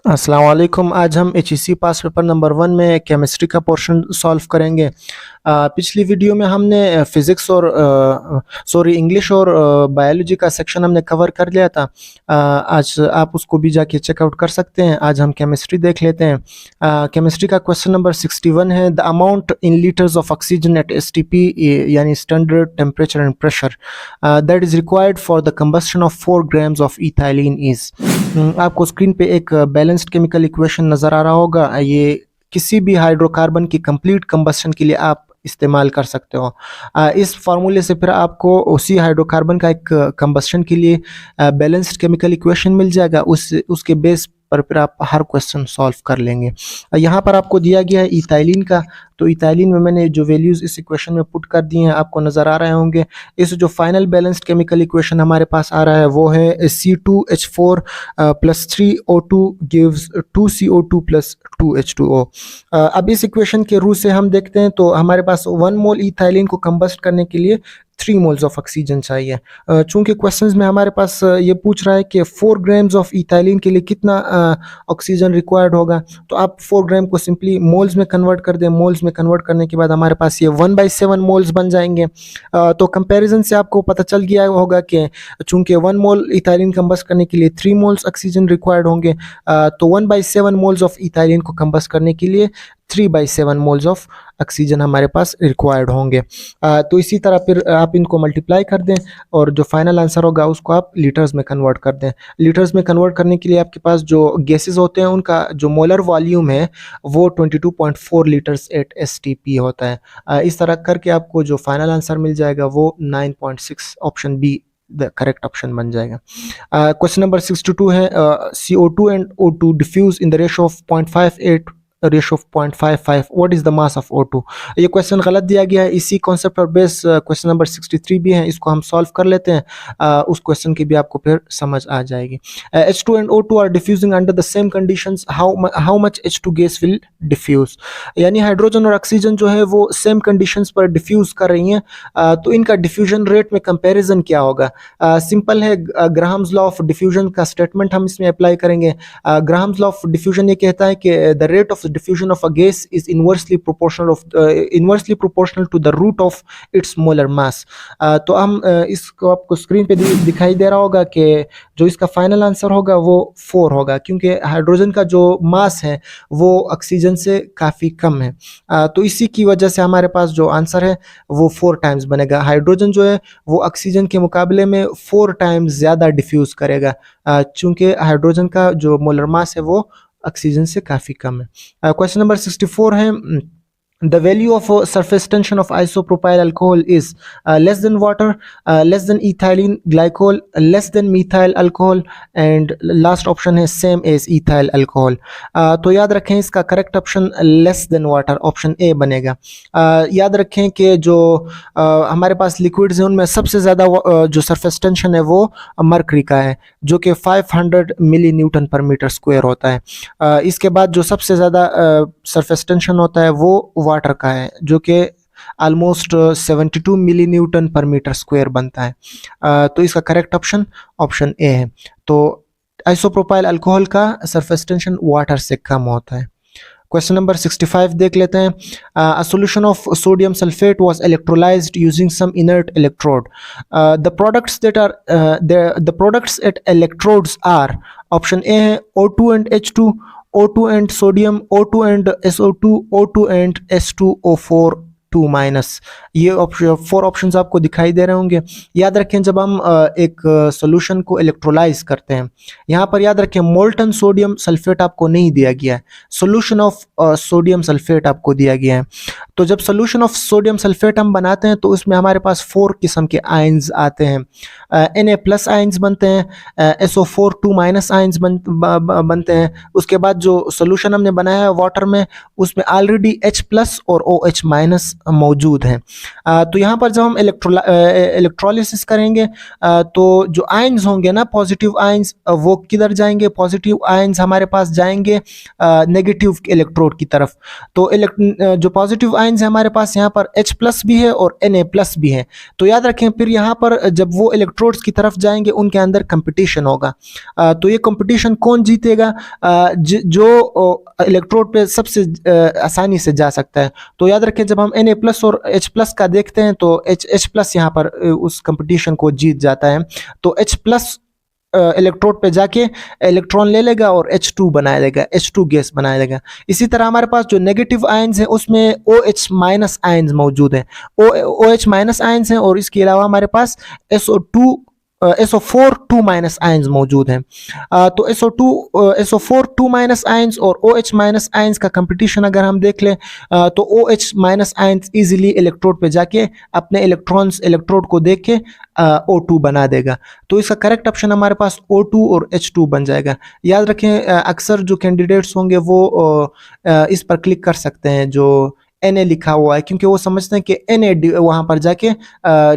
अस्सलाम वालेकुम। आज हम HEC पास पेपर नंबर 1 में केमिस्ट्री का पोर्शन सॉल्व करेंगे। पिछली वीडियो में हमने फिज़िक्स और इंग्लिश और बायोलॉजी का सेक्शन हमने कवर कर लिया था। आज आप उसको भी जाके चेकआउट कर सकते हैं। आज हम केमिस्ट्री देख लेते हैं। केमिस्ट्री का क्वेश्चन नंबर 61 है, the amount in litres of oxygen at STP यानी standard temperature and pressure that is required for the combustion of 4 grams of ethylene is. आपको स्क्रीन पे एक बैलेंस्ड केमिकल इक्वेशन नज़र आ रहा होगा। ये किसी भी हाइड्रोकार्बन की कंप्लीट कंबस्शन के लिए आप इस्तेमाल कर सकते हो। इस फार्मूले से फिर आपको उसी हाइड्रोकार्बन का एक कंबस्शन के लिए बैलेंस्ड केमिकल इक्वेशन मिल जाएगा। उसके बेस पर फिर आप हर क्वेश्चन सॉल्व कर लेंगे। यहाँ पर आपको दिया गया है इथाइलिन का, तो इथाइलिन में मैंने जो वैल्यूज़ इस इक्वेशन में पुट कर दिए हैं आपको नज़र आ रहे होंगे। इस जो फाइनल बैलेंस्ड केमिकल इक्वेशन हमारे पास आ रहा है वो है C2H4 plus 3O2 gives 2CO2 plus 2H2O। अब इस इक्वेशन के रू से हम देखते हैं तो हमारे पास 1 मोल इथाइलिन को कंबस्ट करने के लिए 3 मोल्स ऑफ ऑक्सीजन चाहिए। चूंकि क्वेश्चंस में हमारे पास ये पूछ रहा है कि 4 ग्राम्स ऑफ इथाइलिन के लिए कितना ऑक्सीजन रिक्वायर्ड होगा, तो आप 4 ग्राम को सिंपली मोल्स में कन्वर्ट कर दें। मोल्स में कन्वर्ट करने के बाद हमारे पास ये 1/7 मोल्स बन जाएंगे। तो कंपैरिजन से आपको पता चल गया होगा कि चूंकि 1 मोल इथाइलिन कंबस्ट करने के लिए 3 मोल्स ऑक्सीजन रिक्वायर्ड होंगे, तो 1/7 मोल्स ऑफ इथाइलिन को कंबस्ट करने के लिए 3/7 मोल्स ऑफ ऑक्सीजन हमारे पास रिक्वायर्ड होंगे। तो इसी तरह फिर आप इनको मल्टीप्लाई कर दें और जो फाइनल आंसर होगा उसको आप लीटर्स में कन्वर्ट कर दें। लीटर्स में कन्वर्ट करने के लिए आपके पास जो गैसेस होते हैं उनका जो मोलर वॉल्यूम है वो 22.4 लीटर्स एट STP होता है। इस तरह करके आपको जो फाइनल आंसर मिल जाएगा वो 9.6 option B the correct option बन जाएगा। क्वेश्चन नंबर 62 है, CO2 and O2 diffuse in the ratio of 0.58 ratio of 0.55, what is the mass of O2। ये क्वेश्चन गलत दिया गया है। इसी कॉन्सेप्ट पर बेस क्वेश्चन नंबर 63 भी है, इसको हम सॉल्व कर लेते हैं। उस क्वेश्चन की भी आपको फिर समझ आ जाएगी। H2 and O2 are diffusing under the same conditions, how much H2 gas will diffuse. यानी हाइड्रोजन और ऑक्सीजन जो है वो सेम कंडीशंस पर डिफ्यूज कर रही हैं, तो इनका डिफ्यूजन रेट में कंपैरिजन क्या होगा। सिंपल है, ग्राहम्स लॉ ऑफ डिफ्यूजन का स्टेटमेंट हम इसमें अप्लाई करेंगे। ग्राहम्स लॉ ऑफ डिफ्यूजन ये कहता है कि the rate of diffusion of a gas is inversely proportional to the root of its molar mass। तो हम इसको आपको स्क्रीन पे दिखाई दे रहा होगा कि जो इसका फाइनल आंसर होगा वो 4 होगा, क्योंकि हाइड्रोजन का जो मास है वो ऑक्सीजन से काफ़ी कम है। तो इसी की वजह से हमारे पास जो आंसर है वो 4 टाइम्स बनेगा। हाइड्रोजन जो है वो ऑक्सीजन के मुकाबले में 4 टाइम्स ज़्यादा डिफ्यूज़ करेगा, चूँकि हाइड्रोजन का जो मोलर मास है वो ऑक्सीजन से काफ़ी कम है। क्वेश्चन नंबर 64 है, the value of surface tension of isopropyl alcohol is less than water, less than ethylene glycol, less than methyl alcohol, and last option है same as ethyl alcohol। तो याद रखें इसका correct option less than water option A बनेगा। याद रखें कि जो हमारे पास लिक्विड्स हैं उनमें सबसे ज़्यादा जो सरफेस टेंशन है वो मरकरी का है, जो कि 500 मिली न्यूटन पर मीटर स्क्वायर होता है। इसके बाद जो सबसे ज़्यादा सरफेस टेंशन होता है वो वाटर का है, जो कि ऑलमोस्ट 72 मिली न्यूटन पर मीटर स्क्वायर बनता है। तो इसका करेक्ट ऑप्शन ऑप्शन ए है। तो आइसोप्रोपाइल अल्कोहल का सरफेस टेंशन वाटर से कम होता है। क्वेश्चन नंबर 65 देख लेते हैं। A solution of sodium sulphate was electrolysed using some inert electrode. The products at electrodes are, option A है O2 and H2, O2 and sodium, O2 and SO2, O2 and S2O4 2-। ये 4 options आपको दिखाई दे रहे होंगे। याद रखें जब हम एक सॉल्यूशन को इलेक्ट्रोलाइज करते हैं, यहाँ पर याद रखें मोल्टन सोडियम सल्फेट आपको नहीं दिया गया है, सोल्यूशन ऑफ सोडियम सल्फेट आपको दिया गया है। तो जब सोल्यूशन ऑफ सोडियम सल्फेट हम बनाते हैं तो उसमें हमारे पास 4 किस्म के आयंस आते हैं। Na+ आयंस बनते हैं, SO4 2- आयंस बनते हैं। उसके बाद जो सोल्यूशन हमने बनाया है वाटर में उसमें ऑलरेडी H+ और OH- मौजूद हैं। तो यहाँ पर जब हम इलेक्ट्रोलिसिस करेंगे तो जो आयंस होंगे ना, पॉजिटिव आयंस, वो किधर जाएंगे? पॉजिटिव आयंस हमारे पास जाएंगे नेगेटिव इलेक्ट्रोड की तरफ। तो जो पॉजिटिव आयंस है हमारे पास यहाँ पर H प्लस भी है और Na+ भी है। तो याद रखें, फिर यहाँ पर जब वो इलेक्ट्रोड्स की तरफ जाएंगे उनके अंदर कंपटीशन होगा। तो ये कंपटीशन कौन जीतेगा? जो इलेक्ट्रोड पे सबसे आसानी से जा सकता है। तो याद रखें, जब हम Na+ और H+ का देखते हैं तो H+ यहाँ पर उस कंपटीशन को जीत जाता है। तो H+ इलेक्ट्रोड पे जाके इलेक्ट्रॉन ले लेगा और H2 बना देगा, H2 गैस बना देगा। इसी तरह हमारे पास जो नेगेटिव आयंस है उसमें OH- आयंस मौजूद है, OH- आयंस हैं, और इसके अलावा हमारे पास SO4 2- आयंस मौजूद हैं। तो SO4 2- आयंस और OH- आयंस का कंपटीशन अगर हम देख लें तो OH- आयंस इजीली इलेक्ट्रोड पे जाके अपने इलेक्ट्रॉन्स इलेक्ट्रोड को देख के O2 बना देगा। तो इसका करेक्ट ऑप्शन हमारे पास O2 और H2 बन जाएगा। याद रखें, अक्सर जो कैंडिडेट्स होंगे वो इस पर क्लिक कर सकते हैं जो Na लिखा हुआ है, क्योंकि वो समझते हैं कि Na वहाँ पर जाके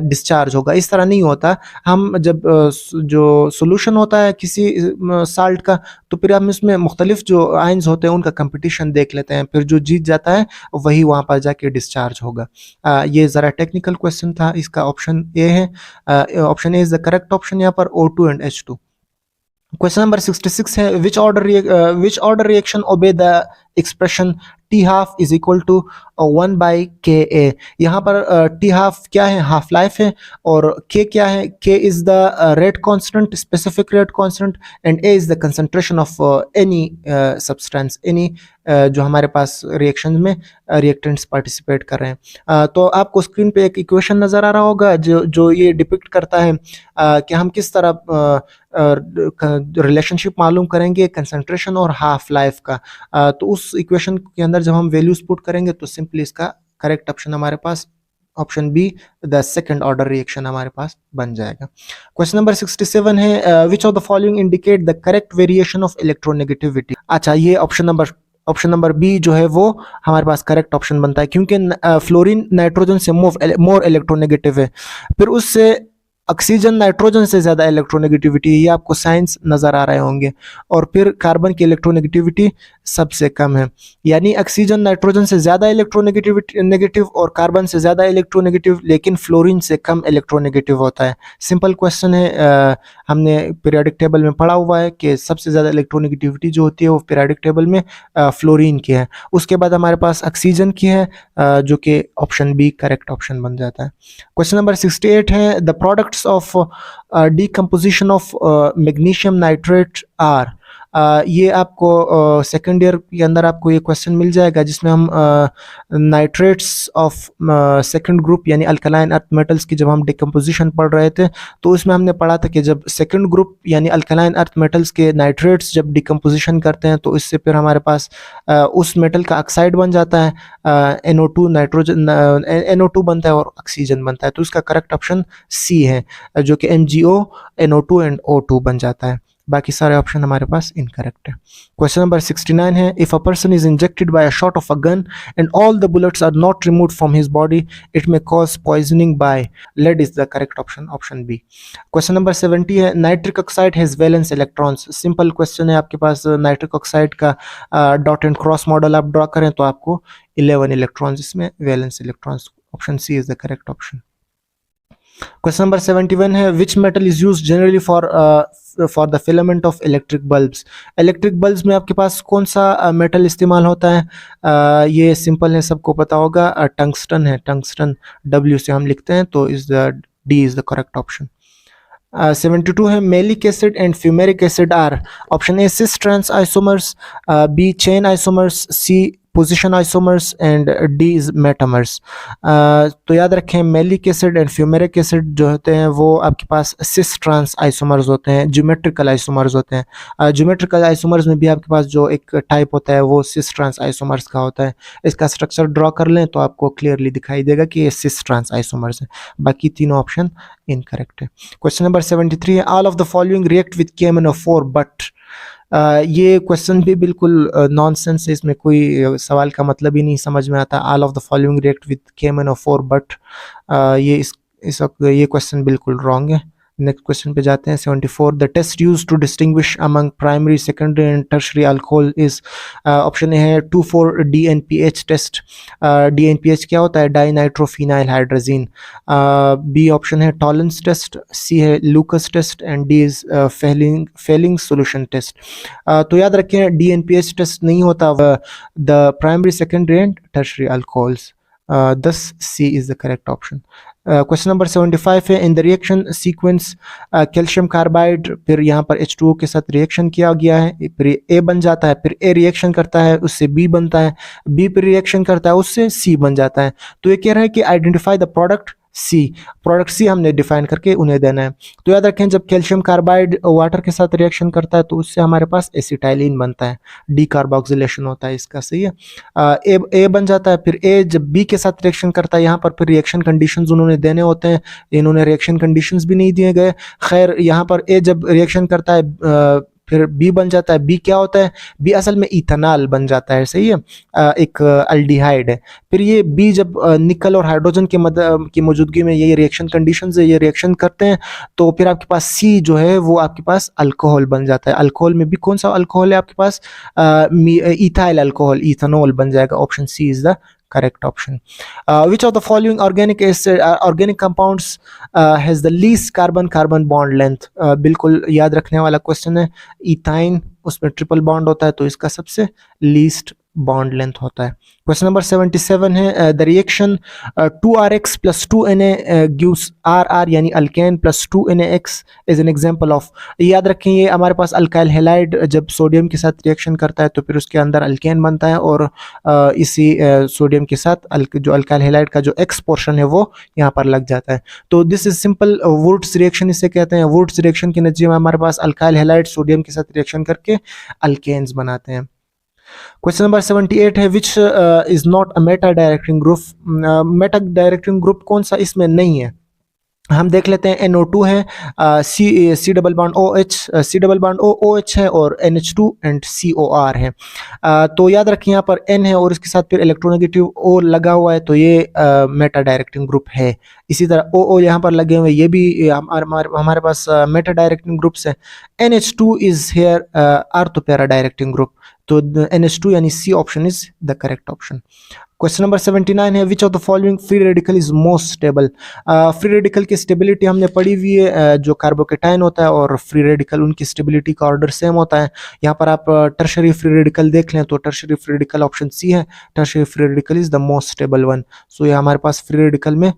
डिस्चार्ज होगा। इस तरह नहीं होता। हम जब जो सोल्यूशन होता है किसी साल्ट का, तो फिर हम इसमें मुख्तलिफ जो आयंस होते हैं उनका कंपटीशन देख लेते हैं, फिर जो जीत जाता है वही वहाँ पर जाके डिस्चार्ज होगा। ये ज़रा टेक्निकल क्वेश्चन था। इसका ऑप्शन ए है, option A is the correct option यहाँ पर, O2 and H2। Question number 66 है, which order reaction obey the expression T½ is equal to 1/Ka। यहाँ पर T½ क्या है? हाफ लाइफ है, और K क्या है? K is the rate constant, specific rate constant, and A is the concentration of any substance, any जो हमारे पास रिएक्शन में रिएक्टेंट्स पार्टिसिपेट कर रहे हैं। तो आपको स्क्रीन पे एक इक्वेशन नज़र आ रहा होगा जो ये डिपिक्ट करता है कि हम किस तरह रिलेशनशिप मालूम करेंगे कंसंट्रेशन और हाफ लाइफ का। तो उस इक्वेशन के अंदर जब हम वैल्यूज पुट करेंगे तो सिंपली इसका करेक्ट ऑप्शन हमारे पास option B, the second order reaction हमारे पास बन जाएगा। क्वेश्चन नंबर 67 है, which of the following indicate the correct variation of electronegativity. अच्छा, ये ऑप्शन नंबर बी जो है वो हमारे पास करेक्ट ऑप्शन बनता है, क्योंकि फ्लोरीन नाइट्रोजन से मोर इलेक्ट्रोनेगेटिव है, फिर उससे ऑक्सीजन नाइट्रोजन से ज़्यादा इलेक्ट्रोनेगेटिविटी, ये आपको साइंस नज़र आ रहे होंगे, और फिर कार्बन की इलेक्ट्रोनेगेटिविटी सबसे कम है। यानी ऑक्सीजन नाइट्रोजन से ज़्यादा इलेक्ट्रोनेगेटिविटी नेगेटिव और कार्बन से ज़्यादा इलेक्ट्रोनेगेटिव, लेकिन फ्लोरीन से कम इलेक्ट्रोनेगेटिव होता है। सिंपल क्वेश्चन है, हमने पीरियोडिक टेबल में पढ़ा हुआ है कि सबसे ज़्यादा इलेक्ट्रोनेगेटिविटी जो होती है वो पीरियोडिक टेबल में फ्लोरीन की है। उसके बाद हमारे पास ऑक्सीजन की है, जो कि ऑप्शन बी करेक्ट ऑप्शन बन जाता है। क्वेश्चन नंबर 68 है, the products of decomposition of magnesium nitrate are. ये आपको सेकेंड ईयर के अंदर आपको ये क्वेश्चन मिल जाएगा, जिसमें हम नाइट्रेट्स ऑफ सेकंड ग्रुप यानी अल्कलाइन अर्थ मेटल्स की जब हम डिकम्पोजिशन पढ़ रहे थे, तो उसमें हमने पढ़ा था कि जब सेकंड ग्रुप यानी अल्कलाइन अर्थ मेटल्स के नाइट्रेट्स जब डिकम्पोजिशन करते हैं तो इससे फिर हमारे पास उस मेटल का ऑक्साइड बन जाता है, NO2 नाइट्रोजन NO2 बनता है और ऑक्सीजन बनता है। तो इसका करेक्ट ऑप्शन सी है, जो कि MgO, NO2 एंड O2 बन जाता है। बाकी सारे ऑप्शन हमारे पास इनकरेक्ट है। क्वेश्चन नंबर 69 है, if a person is injected by a shot of a gun and all the bullets are not removed from his body, it may cause poisoning by lead is the correct option, option B. Question number 70 है, nitric oxide has valence electrons. Simple question है, आपके पास nitric oxide का dot and cross model आप draw करें तो आपको 11 electrons इसमें valence electrons, option C is the correct option. Question number 71 है, which metal is used generally for the filament of electric bulbs. Electric bulbs में आपके पास कौन सा मेटल इस्तेमाल होता है? ये सिंपल है, सबको पता होगा, टंगस्टन है, टंगस्टन W से हम लिखते हैं, तो D is the correct option. 72 है, maleic acid and fumaric acid are, option A cis trans isomers, B chain isomers, C position isomers and D is metamers. तो याद रखें, maleic acid and fumaric acid जो होते हैं वो आपके पास सिस trans isomers होते हैं, ज्योमेट्रिकल आइसोमर्स होते हैं। ज्योमेट्रिकल आइसोमर्स में भी आपके पास जो एक टाइप होता है वो सिस ट्रांस आइसोमर्स का होता है। इसका स्ट्रक्चर ड्रॉ कर लें तो आपको क्लियरली दिखाई देगा कि ये सिस ट्रांस आइसोमर्स है। बाकी तीनों ऑप्शन इनकरेक्ट है। क्वेश्चन नंबर 73 है, all of the following react with KMnO4 but ये क्वेश्चन भी बिल्कुल नॉनसेंस है, इसमें कोई सवाल का मतलब ही नहीं समझ में आता। All of the following react with KMnO4 but ये इस वक्त ये क्वेश्चन बिल्कुल रॉन्ग है। नेक्स्ट क्वेश्चन पे जाते हैं 74। The test use to distinguish among primary secondary and tertiary alcohol is, option A है 2,4 DNPH टेस्ट। DNPH क्या होता है? Di nitrophenyl hydrazine. B option है टॉलेंस टेस्ट, सी है Lucas test and D is Fehling solution test. तो याद रखें DNPH test नहीं होता the primary secondary and tertiary alcohols. Thus C is the correct option. Question number 75 है in the reaction sequence calcium carbide, फिर यहाँ पर H2O के साथ रिएक्शन किया गया है, फिर A बन जाता है, फिर A रिएक्शन करता है उससे B बनता है, B फिर रिएक्शन करता है उससे C बन जाता है। तो ये कह रहा है कि आइडेंटिफाई द प्रोडक्ट C हमने डिफाइन करके उन्हें देना है। तो याद रखें जब कैल्शियम कार्बाइड वाटर के साथ रिएक्शन करता है तो उससे हमारे पास एसिटाइलिन बनता है, डीकार्बोक्सिलेशन होता है इसका, सही है। ए बन जाता है, फिर ए जब बी के साथ रिएक्शन करता है यहाँ पर फिर रिएक्शन कंडीशंस उन्होंने देने होते हैं, इन्होंने रिएक्शन कंडीशंस भी नहीं दिए गए। खैर यहाँ पर ए जब रिएक्शन करता है फिर बी बन जाता है, बी क्या होता है? बी असल में इथेनॉल बन जाता है, सही है, एक अल्डिहाइड है। फिर ये बी जब निकल और हाइड्रोजन की मौजूदगी में ये रिएक्शन कंडीशंस है, ये रिएक्शन करते हैं तो फिर आपके पास सी जो है वो आपके पास अल्कोहल बन जाता है। अल्कोहल में भी कौन सा अल्कोहल है आपके पास? इथाइल अल्कोहल, इथेनॉल बन जाएगा। Option C is the correct option. Which of the following organic compounds has the least carbon bond length? बिल्कुल याद रखने वाला क्वेश्चन है। इथाइन उसमें ट्रिपल बॉन्ड होता है तो इसका सबसे लीस्ट बॉन्ड लेंथ होता है। क्वेश्चन नंबर 77 है the reaction 2RX plus 2Na gives RR यानी alkane plus 2NaX is an example of. याद रखें ये हमारे पास अल्काइल हैलाइड जब सोडियम के साथ रिएक्शन करता है तो फिर उसके अंदर अल्केन बनता है और इसी सोडियम के साथ जो अल्काइल हैलाइड का जो X पोर्शन है वो यहाँ पर लग जाता है। तो this is simple Wurtz reaction इसे कहते हैं। वुड्स रिएक्शन के नतीजे में हमारे पास अल्काइल हैलाइड सोडियम के साथ रिएक्शन करके अल्केन्स बनाते हैं। क्वेश्चन नंबर 78 है which is not a Meta directing group. Meta directing group कौन सा इसमें नहीं है? हम देख लेते हैं NO2 है, C double bond OH, C double bond OH है और NH2 एंड COR है। तो याद रखें यहाँ पर N है और इसके साथ फिर इलेक्ट्रोनेगेटिव O लगा हुआ है तो ये मेटा डायरेक्टिंग ग्रुप है। इसी तरह OO यहाँ पर लगे हुए ये भी हमारे पास मेटा डायरेक्टिंग ग्रुप्स है। NH2 is here ortho para directing group, तो NH2 यानी C option is the correct option. Question number 79 है which of the following free radical is most stable. Free radical की स्टेबिलिटी हमने पढ़ी हुई है, जो कार्बोकेटाइन होता है और फ्री रेडिकल उनकी स्टेबिलिटी का ऑर्डर सेम होता है। यहाँ पर आप टर्शरी फ्री रेडिकल देख लें तो tertiary free radical option C है, tertiary free radical is the most stable one. So ये हमारे पास फ्री रेडिकल में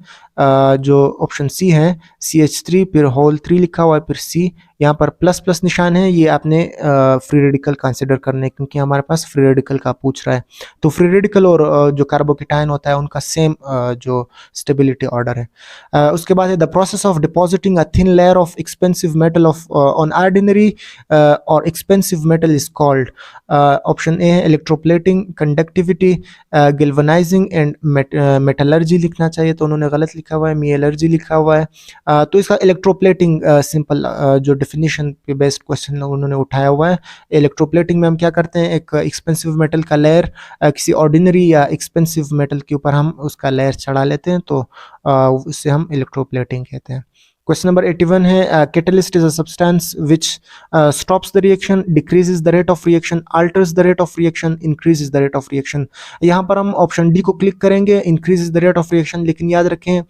जो ऑप्शन सी है CH3 फिर होल 3 लिखा हुआ है फिर C, यहाँ पर प्लस प्लस निशान है, ये आपने फ्री रेडिकल कंसिडर करने क्योंकि हमारे पास फ्री रेडिकल का पूछ रहा है। तो फ्री रेडिकल और जो कार्बोकेटाइन होता है उनका सेम जो स्टेबिलिटी ऑर्डर है। उसके बाद है the process of depositing a thin layer of expensive metal of on ordinary और expensive metal is called. Option A है electroplating, conductivity, galvanizing and metallurgy लिखना चाहिए तो उन्होंने गलत लिखा हुआ है, मेटलर्जी लिखा हुआ है। तो इसका इलेक्ट्रोप्लेटिंग सिंपल जो डेफिनेशन पे बेस्ड क्वेश्चन उन्होंने उठाया हुआ है। इलेक्ट्रोप्लेटिंग में हम क्या करते हैं, एक एक्सपेंसिव मेटल का लेयर किसी ऑर्डिनरी या एक्सपेंसिव मेटल के ऊपर हम उसका लेयर चढ़ा लेते हैं तो उससे हम इलेक्ट्रोप्लेटिंग कहते हैं। क्वेश्चन नंबर 81 है catalyst is a substance which stops the reaction, decreases the rate of reaction, altars the rate of reaction, increases the rate of reaction. यहाँ पर हम ऑप्शन डी को क्लिक करेंगे, increases the rate of reaction, लेकिन याद रखें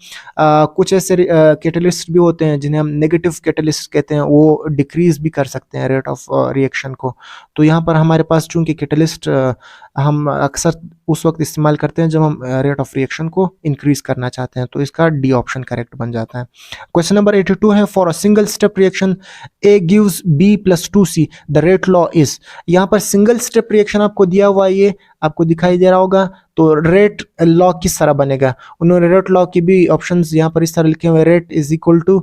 कुछ ऐसे कैटलिस्ट भी होते हैं जिन्हें हम नेगेटिव कैटलिस्ट कहते हैं, वो डिक्रीज भी कर सकते हैं रेट ऑफ रिएक्शन को। तो यहाँ पर हमारे पास चूंकि कैटलिस्ट हम अक्सर उस वक्त इस्तेमाल करते हैं जब हम रेट ऑफ रिएक्शन को इंक्रीज करना चाहते हैं, तो इसका डी ऑप्शन करेक्ट बन जाता है। क्वेश्चन नंबर 82 है for a single step reaction A gives B plus 2C the rate law is. यहाँ पर सिंगल स्टेप रिएक्शन आपको दिया हुआ है, ये आपको दिखाई दे रहा होगा, तो रेट लॉ किस तरह बनेगा? उन्होंने रेट लॉ की भी ऑप्शंस यहाँ पर इस तरह लिखे हुए, rate is equal to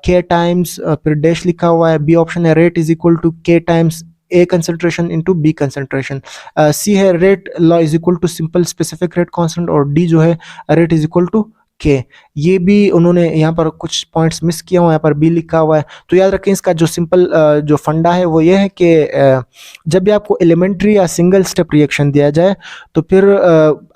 K times फिर डैश लिखा हुआ है, बी ऑप्शन है rate is equal to K times A concentration into B concentration, C है rate law is equal to simple specific rate constant और D जो है rate is equal to के, ये भी उन्होंने यहाँ पर कुछ पॉइंट्स मिस किया हुआ है, यहाँ पर बी लिखा हुआ है। तो याद रखें इसका जो सिंपल जो फंडा है वो ये है कि जब भी आपको एलिमेंट्री या सिंगल स्टेप रिएक्शन दिया जाए तो फिर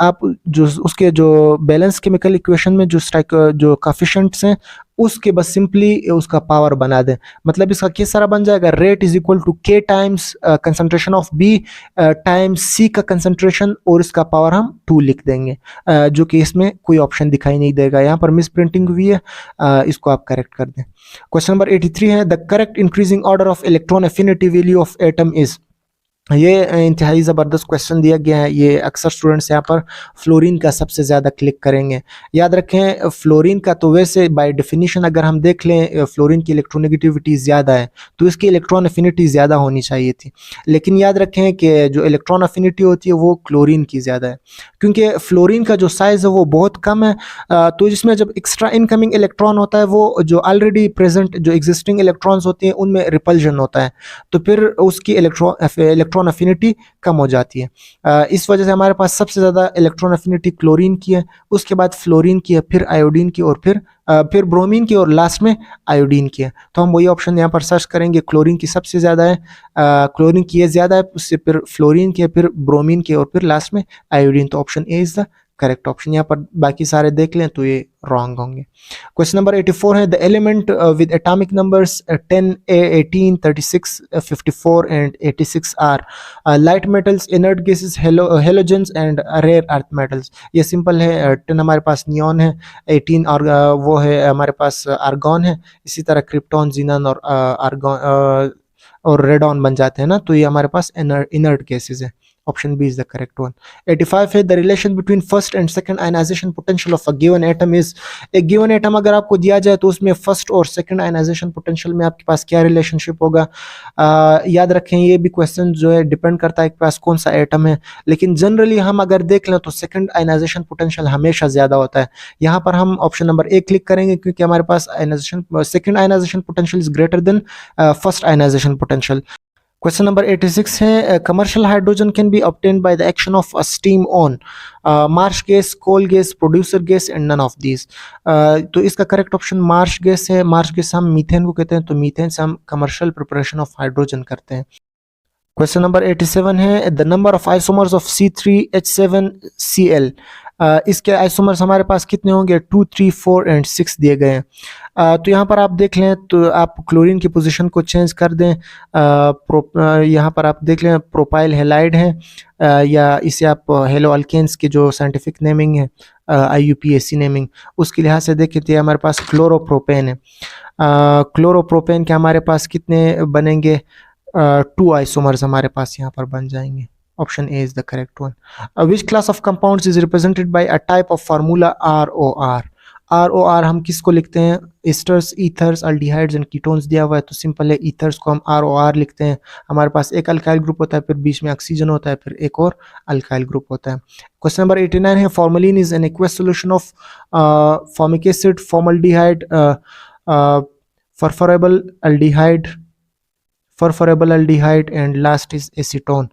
आप जो उसके जो बैलेंस केमिकल इक्वेशन में जो काफिशेंट्स हैं उसके बस सिंपली उसका पावर बना दें। मतलब इसका किस तरह बन जाएगा, rate is equal to K times concentration of B times C का कंसंट्रेशन, और इसका पावर हम 2 लिख देंगे, जो कि इसमें कोई ऑप्शन दिखाई नहीं देगा, यहाँ पर मिस प्रिंटिंग हुई है, इसको आप करेक्ट कर दें। क्वेश्चन नंबर 83 है the correct increasing order of electron affinity value of atom is. ये इंतहाई ज़बरदस्त क्वेश्चन दिया गया है, ये अक्सर स्टूडेंट्स यहाँ पर फ्लोरीन का सबसे ज़्यादा क्लिक करेंगे। याद रखें फ्लोरीन का तो वैसे बाय डेफिनेशन अगर हम देख लें फ्लोरीन की इलेक्ट्रोनेगेटिविटी ज़्यादा है तो इसकी इलेक्ट्रॉन अफिनिटी ज़्यादा होनी चाहिए थी, लेकिन याद रखें कि जो इलेक्ट्रॉन अफिनिटी होती है वो क्लोरीन की ज़्यादा है, क्योंकि फ्लोरीन का जो साइज़ है वो बहुत कम है। तो जिसमें जब एक्स्ट्रा इनकमिंग इलेक्ट्रॉन होता है वो जो ऑलरेडी प्रेजेंट जो एग्जिस्टिंग इलेक्ट्रॉन्स होती हैं उनमें रिपल्जन होता है, तो फिर उसकी इलेक्ट्रॉन अफिनिटी कम हो जाती है। इस वजह से हमारे पास सबसे ज़्यादा इलेक्ट्रॉन अफिनिटी क्लोरीन की है, उसके बाद फ्लोरीन की है, फिर आयोडीन की, और फिर ब्रोमीन की, और लास्ट में आयोडीन की है। तो हम वही ऑप्शन यहाँ पर सर्च करेंगे, क्लोरीन की सबसे ज़्यादा है, क्लोरीन की ये ज़्यादा है, उससे फिर फ्लोरीन की है, फिर ब्रोमीन की, और फिर लास्ट में आयोडीन। तो option A is the correct option. यहाँ पर बाकी सारे देख लें तो ये रॉन्ग होंगे। क्वेश्चन नंबर 84 है the element with atomic numbers 10 18 36 54 and 86 are light metals, inert gases, halogens and rare earth metals. ये सिंपल है, 10 हमारे पास नियॉन है, 18 और वो है हमारे पास आर्गॉन है, इसी तरह क्रिप्टॉन, जीनन और आर्गॉन और रेडॉन बन जाते हैं ना, तो ये हमारे पास इनर्ट गैसेस है। Option B is the correct one. 85 है the relation between first and second ionization potential of a given atom is. एक गिवन एटम अगर आपको दिया जाए तो उसमें फर्स्ट और सेकंड आयनाइजेशन पोटेंशियल में आपके पास क्या रिलेशनशिप होगा। याद रखें ये भी क्वेश्चन जो है डिपेंड करता है कि पास कौन सा एटम है, लेकिन जनरली हम अगर देख लें तो सेकंड आयनाइजेशन पोटेंशियल हमेशा ज्यादा होता है। यहाँ पर हम ऑप्शन नंबर ए क्लिक करेंगे क्योंकि हमारे पास second ionization potential is greater than first ionization potential. Question number 86 है commercial hydrogen can be obtained by the action of steam on marsh gas, coal gas, producer gas and none of these. तो इसका correct option marsh gas है। Marsh gas हम methane को कहते हैं, तो methane से हम कमर्शियल प्रिपरेशन ऑफ हाइड्रोजन करते हैं। क्वेश्चन नंबर 87 है the number of isomers of C3H7Cl। इसके आइसोमर्स हमारे पास कितने होंगे, 2 3 4 एंड 6 दिए गए हैं। तो यहाँ पर आप देख लें तो आप क्लोरीन की पोजीशन को चेंज कर दें। यहाँ पर आप देख लें प्रोपाइल हेलाइड है, या इसे आप हेलो अल्केन्स की जो साइंटिफिक नेमिंग है IUPAC नेमिंग उसके लिहाज से देखें तो हमारे पास क्लोरोप्रोपेन है। क्लोरोप्रोपेन के हमारे पास कितने बनेंगे, 2 आइसोमर्स हमारे पास यहाँ पर बन जाएंगे। Option A is the correct one. Which class of compounds is represented by a type of formula ROR। ROR हम किसको लिखते हैं, asters, ethers, aldehydes and ketones दिया हुआ है, तो सिंपल है ईथर्स को हम ROR लिखते हैं। हमारे पास एक अल्काइल ग्रुप होता है, फिर बीच में ऑक्सीजन होता है, फिर एक और अल्काइल ग्रुप होता है। क्वेश्चन नंबर 89 है formalin is an aqueous solution of formic acid, formaldehyde, phosphorable aldehyde and last is acetone.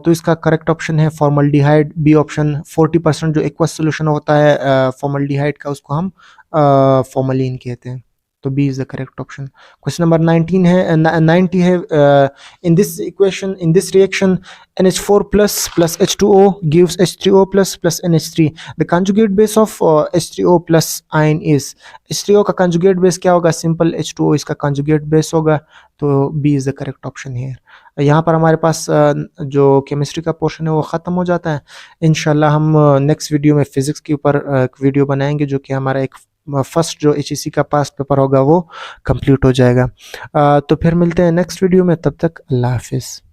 तो इसका करेक्ट ऑप्शन है फॉर्मल्डिहाइड, बी ऑप्शन। 40% जो एक्वस सोल्यूशन होता है फॉर्मल्डिहाइड का उसको हम फॉर्मलिन कहते हैं, तो B is the correct option. Question number 90 है in this equation, in this reaction NH4 plus H2O gives H3O plus NH3। The conjugate base of H3O plus ion is. H3O का conjugate base क्या होगा, simple H2O इसका conjugate base होगा, तो B is the correct option here. यहाँ पर हमारे पास जो केमिस्ट्री का पोर्शन है वो ख़त्म हो जाता है। इंशाल्लाह हम नेक्स्ट वीडियो में फिज़िक्स के ऊपर एक वीडियो बनाएंगे, जो कि हमारा एक फर्स्ट जो HEC का पास्ट पेपर होगा वो कंप्लीट हो जाएगा। तो फिर मिलते हैं नेक्स्ट वीडियो में, तब तक अल्लाह हाफिज़।